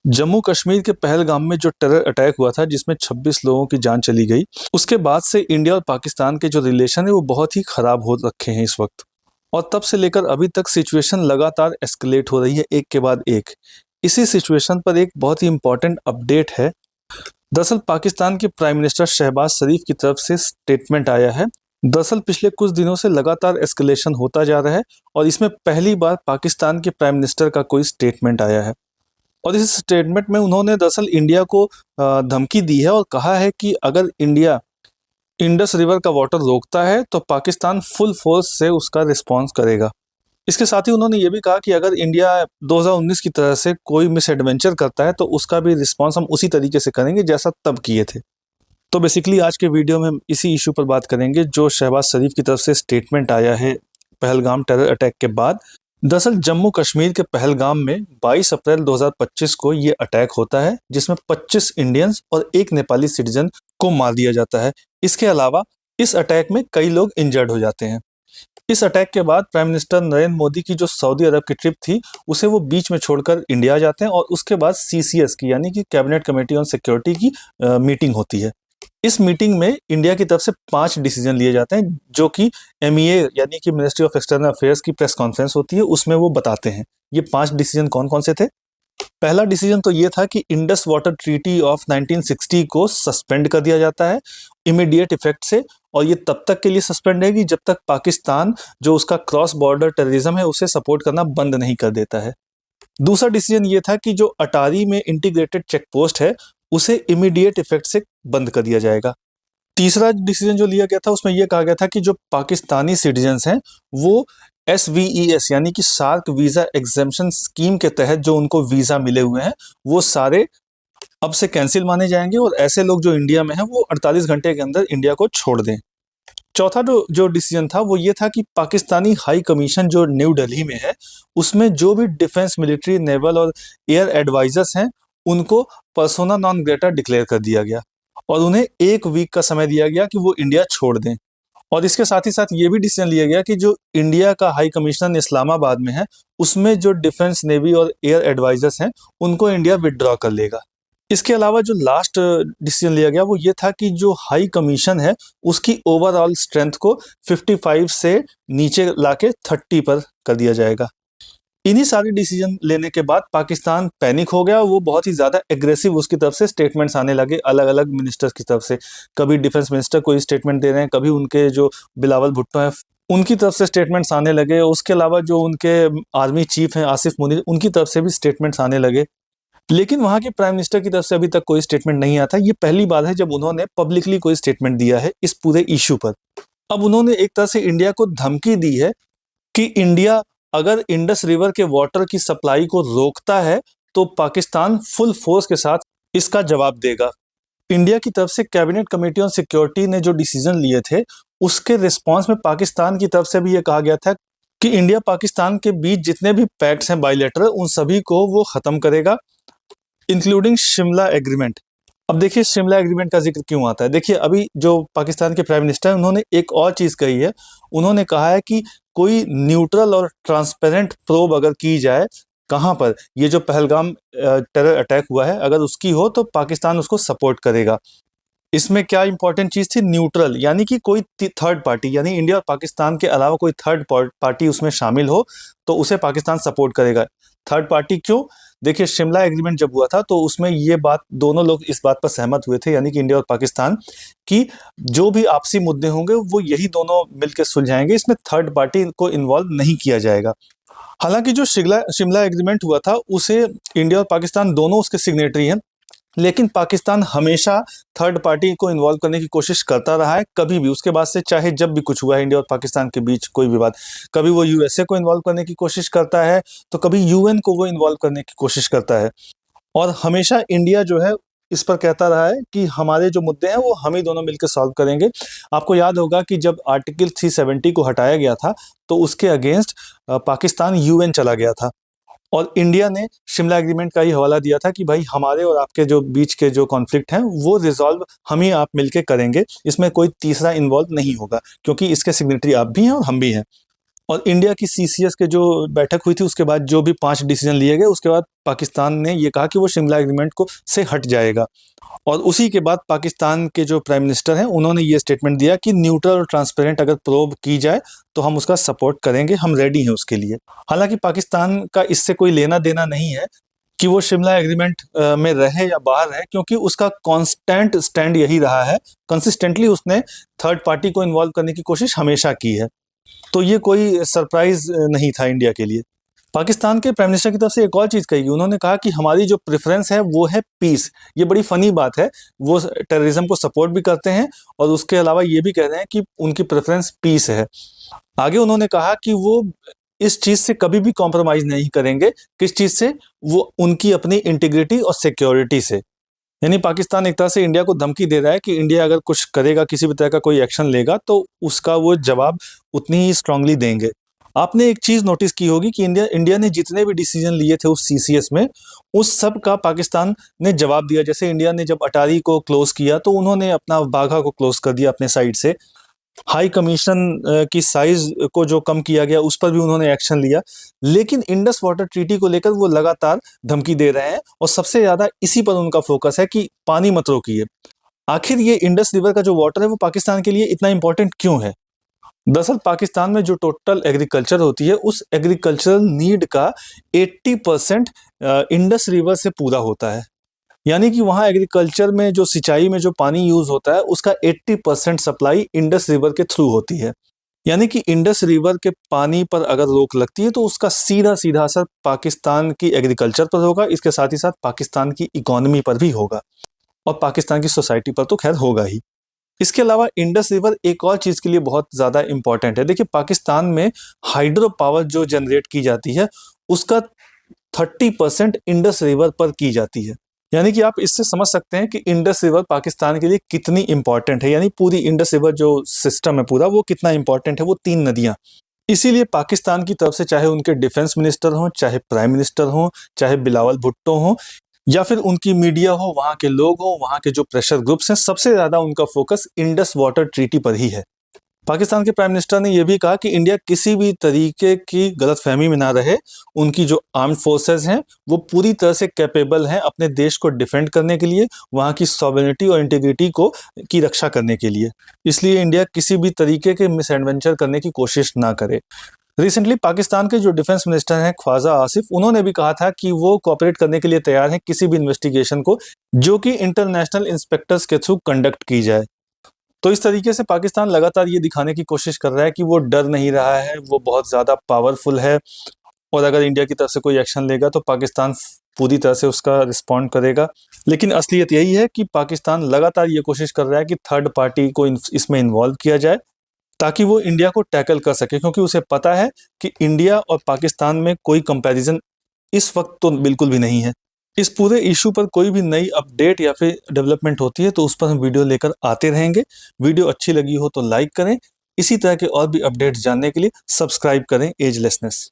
जम्मू कश्मीर के पहलगाम में जो टेरर अटैक हुआ था जिसमें 26 लोगों की जान चली गई, उसके बाद से इंडिया और पाकिस्तान के जो रिलेशन है वो बहुत ही खराब हो रखे हैं इस वक्त। और तब से लेकर अभी तक सिचुएशन लगातार एस्केलेट हो रही है एक के बाद एक। इसी सिचुएशन पर एक बहुत ही इम्पोर्टेंट अपडेट है। दरअसल पाकिस्तान के प्राइम मिनिस्टर शहबाज शरीफ की तरफ से स्टेटमेंट आया है। दरअसल पिछले कुछ दिनों से लगातार एस्केलेशन होता जा रहा है और इसमें पहली बार पाकिस्तान के प्राइम मिनिस्टर का कोई स्टेटमेंट आया है। और इस स्टेटमेंट में उन्होंने दरअसल इंडिया को धमकी दी है और कहा है कि अगर इंडिया इंडस रिवर का वाटर रोकता है तो पाकिस्तान फुल फोर्स से उसका रिस्पॉन्स करेगा। इसके साथ ही उन्होंने ये भी कहा कि अगर इंडिया 2019 की तरह से कोई मिस एडवेंचर करता है तो उसका भी रिस्पॉन्स हम उसी तरीके से करेंगे जैसा तब किए थे। तो बेसिकली आज के वीडियो में हम इसी इशू पर बात करेंगे जो शहबाज शरीफ की तरफ से स्टेटमेंट आया है पहलगाम टेरर अटैक के बाद। दरअसल जम्मू कश्मीर के पहलगाम में 22 अप्रैल 2025 को ये अटैक होता है जिसमें 25 इंडियंस और एक नेपाली सिटीजन को मार दिया जाता है। इसके अलावा इस अटैक में कई लोग इंजर्ड हो जाते हैं। इस अटैक के बाद प्राइम मिनिस्टर नरेंद्र मोदी की जो सऊदी अरब की ट्रिप थी उसे वो बीच में छोड़कर इंडिया जाते हैं और उसके बाद CCS की यानी कि कैबिनेट कमेटी ऑन सिक्योरिटी की मीटिंग होती है। इस मीटिंग में इंडिया की तरफ से 5 डिसीजन लिए जाते हैं जो कि MEA यानी कि मिनिस्ट्री ऑफ एक्सटर्नल अफेयर्स की प्रेस कॉन्फ्रेंस होती है उसमें वो बताते हैं। ये 5 डिसीजन कौन कौन से थे। पहला डिसीजन तो ये था कि इंडस वाटर ट्रीटी ऑफ 1960 को सस्पेंड कर दिया जाता है इमीडिएट इफेक्ट से, और ये तब तक के लिए सस्पेंड रहेगी जब तक पाकिस्तान जो उसका क्रॉस बॉर्डर टेररिज्म है उसे सपोर्ट करना बंद नहीं कर देता है। दूसरा डिसीजन ये था कि जो अटारी में इंटीग्रेटेड चेक पोस्ट है उसे इमीडिएट इफेक्ट से बंद कर दिया जाएगा। तीसरा डिसीजन जो लिया गया था उसमें यह कहा गया था कि जो पाकिस्तानी सिटीजन्स हैं वो SVES यानी कि सार्क वीजा एग्जेम्पशन स्कीम के तहत जो उनको वीजा मिले हुए हैं वो सारे अब से कैंसिल माने जाएंगे और ऐसे लोग जो इंडिया में हैं वो 48 घंटे के अंदर इंडिया को छोड़ दें। चौथा जो डिसीजन था वो ये था कि पाकिस्तानी हाई कमीशन जो न्यू दिल्ली में है उसमें जो भी डिफेंस, मिलिट्री, नेवल और एयर एडवाइजर्स हैं उनको पर्सोना नॉन ग्रेटा डिक्लेयर कर दिया गया और उन्हें 1 वीक का समय दिया गया कि वो इंडिया छोड़ दें। और इसके साथ ही साथ ये भी डिसीजन लिया गया कि जो इंडिया का हाई कमिश्नर इस्लामाबाद में है उसमें जो डिफेंस, नेवी और एयर एडवाइजर्स हैं उनको इंडिया विदड्रॉ कर लेगा। इसके अलावा जो लास्ट डिसीजन लिया गया वो ये था कि जो हाई कमीशन है उसकी ओवरऑल स्ट्रेंथ को 55 से नीचे लाके 30 पर कर दिया जाएगा। इन्हीं सारे डिसीजन लेने के बाद पाकिस्तान पैनिक हो गया। वो बहुत ही ज़्यादा एग्रेसिव उसकी तरफ से स्टेटमेंट्स आने लगे अलग अलग मिनिस्टर्स की तरफ से। कभी डिफेंस मिनिस्टर कोई स्टेटमेंट दे रहे हैं, कभी उनके जो बिलावल भुट्टो हैं उनकी तरफ से स्टेटमेंट्स आने लगे। उसके अलावा जो उनके आर्मी चीफ हैं आसिफ मुनीर उनकी तरफ से भी स्टेटमेंट्स आने लगे। लेकिन वहाँ के प्राइम मिनिस्टर की तरफ से अभी तक कोई स्टेटमेंट नहीं आता। ये पहली बार है जब उन्होंने पब्लिकली कोई स्टेटमेंट दिया है इस पूरे इशू पर। अब उन्होंने एक तरह से इंडिया को धमकी दी है कि इंडिया अगर इंडस रिवर के वाटर की सप्लाई को रोकता है तो पाकिस्तान फुल फोर्स के साथ इसका जवाब देगा। इंडिया की तरफ से कैबिनेट कमेटी ऑन सिक्योरिटी ने जो डिसीजन लिए थे उसके रिस्पॉन्स में पाकिस्तान की तरफ से भी ये कहा गया था कि इंडिया पाकिस्तान के बीच जितने भी पैक्ट्स हैं बायलैटरल उन सभी को वो ख़त्म करेगा, इंक्लूडिंग शिमला एग्रीमेंट। अब देखिए शिमला एग्रीमेंट का जिक्र क्यों आता है। देखिए अभी जो पाकिस्तान के प्राइम मिनिस्टर हैं उन्होंने एक और चीज़ कही है। उन्होंने कहा है कि कोई न्यूट्रल और ट्रांसपेरेंट प्रोब अगर की जाए कहाँ पर ये जो पहलगाम टेरर अटैक हुआ है अगर उसकी हो तो पाकिस्तान उसको सपोर्ट करेगा। इसमें क्या इंपॉर्टेंट चीज़ थी, न्यूट्रल यानी कि कोई थर्ड पार्टी यानी इंडिया और पाकिस्तान के अलावा कोई थर्ड पार्टी उसमें शामिल हो तो उसे पाकिस्तान सपोर्ट करेगा। थर्ड पार्टी क्यों? देखिए शिमला एग्रीमेंट जब हुआ था तो उसमें ये बात दोनों लोग इस बात पर सहमत हुए थे यानी कि इंडिया और पाकिस्तान कि जो भी आपसी मुद्दे होंगे वो यही दोनों मिलकर सुलझाएंगे, इसमें थर्ड पार्टी को इन्वॉल्व नहीं किया जाएगा। हालांकि जो शिमला एग्रीमेंट हुआ था उसे इंडिया और पाकिस्तान दोनों उसके सिग्नेटरी हैं, लेकिन पाकिस्तान हमेशा थर्ड पार्टी को इन्वॉल्व करने की कोशिश करता रहा है कभी भी। उसके बाद से चाहे जब भी कुछ हुआ है इंडिया और पाकिस्तान के बीच कोई विवाद, कभी वो USA को इन्वॉल्व करने की कोशिश करता है तो कभी UN को वो इन्वॉल्व करने की कोशिश करता है। और हमेशा इंडिया जो है इस पर कहता रहा है कि हमारे जो मुद्दे हैं वो हम ही दोनों मिलकर सॉल्व करेंगे। आपको याद होगा कि जब आर्टिकल 370 को हटाया गया था तो उसके अगेंस्ट पाकिस्तान UN चला गया था और इंडिया ने शिमला एग्रीमेंट का ही हवाला दिया था कि भाई हमारे और आपके जो बीच के जो कॉन्फ्लिक्ट हैं वो रिजॉल्व हम ही आप मिलके करेंगे, इसमें कोई तीसरा इन्वॉल्व नहीं होगा क्योंकि इसके सिग्नेटरी आप भी हैं और हम भी हैं। और इंडिया की सीसीएस के जो बैठक हुई थी उसके बाद जो भी 5 डिसीजन लिए गए, उसके बाद पाकिस्तान ने ये कहा कि वो शिमला एग्रीमेंट को से हट जाएगा। और उसी के बाद पाकिस्तान के जो प्राइम मिनिस्टर हैं उन्होंने ये स्टेटमेंट दिया कि न्यूट्रल और ट्रांसपेरेंट अगर प्रोब की जाए तो हम उसका सपोर्ट करेंगे, हम रेडी हैं उसके लिए। हालांकि पाकिस्तान का इससे कोई लेना देना नहीं है कि वो शिमला एग्रीमेंट में रहे या बाहर रहे, क्योंकि उसका कांस्टेंट स्टैंड यही रहा है। कंसिस्टेंटली उसने थर्ड पार्टी को इन्वॉल्व करने की कोशिश हमेशा की है, तो ये कोई सरप्राइज नहीं था इंडिया के लिए। पाकिस्तान के प्राइम मिनिस्टर की तरफ से एक और चीज़ कही, उन्होंने कहा कि हमारी जो प्रेफरेंस है वो है पीस। ये बड़ी फनी बात है, वो टेररिज्म को सपोर्ट भी करते हैं और उसके अलावा ये भी कह रहे हैं कि उनकी प्रेफरेंस पीस है। आगे उन्होंने कहा कि वो इस चीज़ से कभी भी कॉम्प्रोमाइज़ नहीं करेंगे। किस चीज़ से? वो उनकी अपनी इंटीग्रिटी और सिक्योरिटी से। यानी पाकिस्तान एक तरह से इंडिया को धमकी दे रहा है कि इंडिया अगर कुछ करेगा, किसी भी तरह का कोई एक्शन लेगा, तो उसका वो जवाब उतनी ही स्ट्रांगली देंगे। आपने एक चीज़ नोटिस की होगी कि इंडिया ने जितने भी डिसीजन लिए थे उस सीसीएस में, उस सब का पाकिस्तान ने जवाब दिया। जैसे इंडिया ने जब अटारी को क्लोज किया तो उन्होंने अपना बाघा को क्लोज कर दिया अपने साइड से। हाई कमीशन की साइज को जो कम किया गया उस पर भी उन्होंने एक्शन लिया। लेकिन इंडस वाटर ट्रीटी को लेकर वो लगातार धमकी दे रहे हैं और सबसे ज्यादा इसी पर उनका फोकस है कि पानी मत रोकिए। आखिर ये इंडस रिवर का जो वाटर है वो पाकिस्तान के लिए इतना इंपॉर्टेंट क्यों है? दरअसल पाकिस्तान में जो टोटल एग्रीकल्चर होती है उस एग्रीकल्चरल नीड का 80% इंडस रिवर से पूरा होता है। यानी कि वहाँ एग्रीकल्चर में जो सिंचाई में जो पानी यूज होता है उसका 80% सप्लाई इंडस रिवर के थ्रू होती है। यानी कि इंडस रिवर के पानी पर अगर रोक लगती है तो उसका सीधा सीधा असर पाकिस्तान की एग्रीकल्चर पर होगा, इसके साथ ही साथ पाकिस्तान की इकोनॉमी पर भी होगा और पाकिस्तान की सोसाइटी पर तो खैर होगा ही। इसके अलावा इंडस रिवर एक और चीज़ के लिए बहुत ज़्यादा इंपॉर्टेंट है। देखिए पाकिस्तान में हाइड्रो पावर जो जनरेट की जाती है उसका 30% इंडस रिवर पर की जाती है। यानी कि आप इससे समझ सकते हैं कि इंडस रिवर पाकिस्तान के लिए कितनी इंपॉर्टेंट है। यानी पूरी इंडस रिवर जो सिस्टम है पूरा वो कितना इंपॉर्टेंट है, वो 3 नदियां। इसीलिए पाकिस्तान की तरफ से चाहे उनके डिफेंस मिनिस्टर हों, चाहे प्राइम मिनिस्टर हों, चाहे बिलावल भुट्टो हों या फिर उनकी मीडिया हो, वहाँ के लोग हों, वहाँ के जो प्रेशर ग्रुप्स हैं, सबसे ज़्यादा उनका फोकस इंडस वाटर ट्रीटी पर ही है। पाकिस्तान के प्राइम मिनिस्टर ने यह भी कहा कि इंडिया किसी भी तरीके की गलतफहमी में ना रहे। उनकी जो आर्म्ड फोर्सेस हैं वो पूरी तरह से कैपेबल हैं अपने देश को डिफेंड करने के लिए, वहाँ की सॉवरेनिटी और इंटीग्रिटी को की रक्षा करने के लिए। इसलिए इंडिया किसी भी तरीके के मिस एडवेंचर करने की कोशिश ना करे। रिसेंटली पाकिस्तान के जो डिफेंस मिनिस्टर हैं ख्वाजा आसिफ, उन्होंने भी कहा था कि वो कोऑपरेट करने के लिए तैयार हैं किसी भी इन्वेस्टिगेशन को जो कि इंटरनेशनल इंस्पेक्टर्स के थ्रू कंडक्ट की जाए। तो इस तरीके से पाकिस्तान लगातार ये दिखाने की कोशिश कर रहा है कि वो डर नहीं रहा है, वो बहुत ज़्यादा पावरफुल है और अगर इंडिया की तरफ से कोई एक्शन लेगा तो पाकिस्तान पूरी तरह से उसका रिस्पॉन्ड करेगा। लेकिन असलियत यही है कि पाकिस्तान लगातार ये कोशिश कर रहा है कि थर्ड पार्टी को इसमें इन्वॉल्व किया जाए ताकि वो इंडिया को टैकल कर सके, क्योंकि उसे पता है कि इंडिया और पाकिस्तान में कोई कंपैरिजन इस वक्त तो बिल्कुल भी नहीं है। इस पूरे इशू पर कोई भी नई अपडेट या फिर डेवलपमेंट होती है तो उस पर हम वीडियो लेकर आते रहेंगे। वीडियो अच्छी लगी हो तो लाइक करें। इसी तरह के और भी अपडेट्स जानने के लिए सब्सक्राइब करें एजलेसनेस।